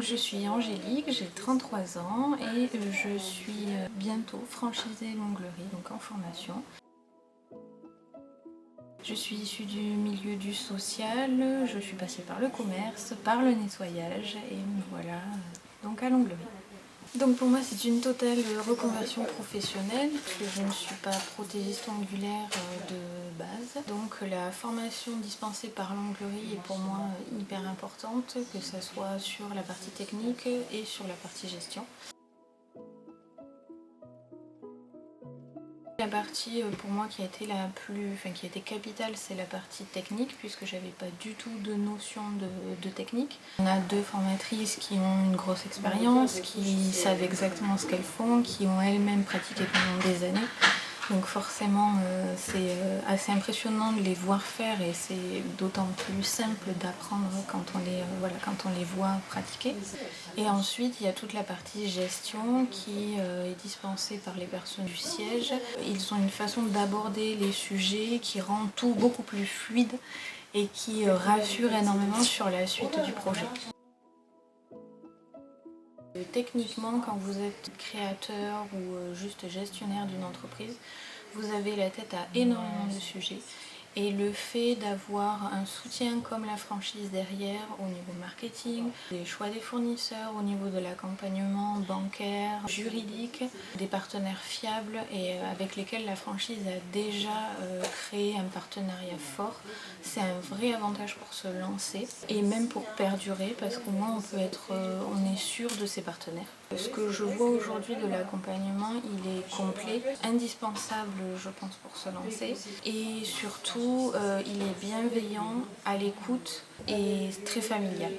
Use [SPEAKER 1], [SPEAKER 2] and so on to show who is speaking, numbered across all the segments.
[SPEAKER 1] Je suis Angélique, j'ai 33 ans et je suis bientôt franchisée Longlerie, donc en formation. Je suis issue du milieu du social, je suis passée par le commerce, par le nettoyage et me voilà donc à Longlerie. Donc pour moi c'est une totale reconversion professionnelle puisque je ne suis pas prothésiste ongulaire de base. Donc la formation dispensée par Longlerie est pour moi hyper importante, que ce soit sur la partie technique et sur la partie gestion. La partie pour moi qui a été qui a été capitale, c'est la partie technique puisque j'avais pas du tout de notion de technique. On a deux formatrices qui ont une grosse expérience, qui savent exactement ce qu'elles font, qui ont elles-mêmes pratiqué pendant des années. Donc forcément c'est assez impressionnant de les voir faire et c'est d'autant plus simple d'apprendre quand on les voit pratiquer. Et ensuite il y a toute la partie gestion qui est dispensée par les personnes du siège. Ils ont une façon d'aborder les sujets qui rend tout beaucoup plus fluide et qui rassure énormément sur la suite du projet. Techniquement, quand vous êtes créateur ou juste gestionnaire d'une entreprise, vous avez la tête à énormément de sujets. Et le fait d'avoir un soutien comme la franchise derrière au niveau marketing, des choix des fournisseurs, au niveau de l'accompagnement bancaire, juridique, des partenaires fiables et avec lesquels la franchise a déjà créé un partenariat fort, c'est un vrai avantage pour se lancer et même pour perdurer parce qu'au moins on est sûr de ses partenaires. Ce que je vois aujourd'hui de l'accompagnement, il est complet, indispensable je pense pour se lancer et surtout il est bienveillant, à l'écoute et très familial.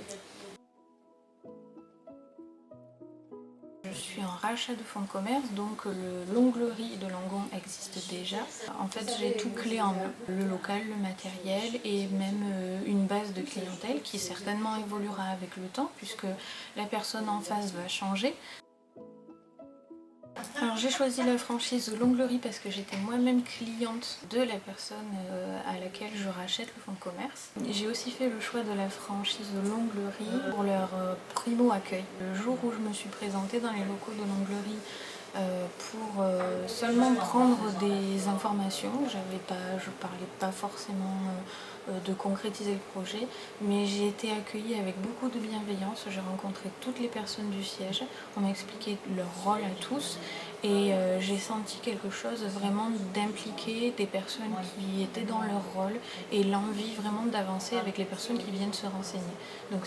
[SPEAKER 1] Je suis en rachat de fonds de commerce, donc le Longlerie de Langon existe déjà. En fait, j'ai tout clé en main, le local, le matériel et même une base de clientèle qui certainement évoluera avec le temps puisque la personne en face va changer. Alors j'ai choisi la franchise Longlerie parce que j'étais moi-même cliente de la personne à laquelle je rachète le fonds de commerce. J'ai aussi fait le choix de la franchise Longlerie pour leur primo accueil. Le jour où je me suis présentée dans les locaux de Longlerie pour seulement prendre des informations, je parlais pas forcément de concrétiser le projet, mais j'ai été accueillie avec beaucoup de bienveillance. J'ai rencontré toutes les personnes du siège, on m'a expliqué leur rôle à tous et j'ai senti quelque chose vraiment d'impliquer des personnes qui étaient dans leur rôle et l'envie vraiment d'avancer avec les personnes qui viennent se renseigner. Donc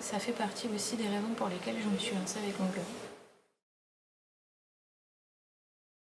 [SPEAKER 1] ça fait partie aussi des raisons pour lesquelles je me suis lancée avec Longlerie.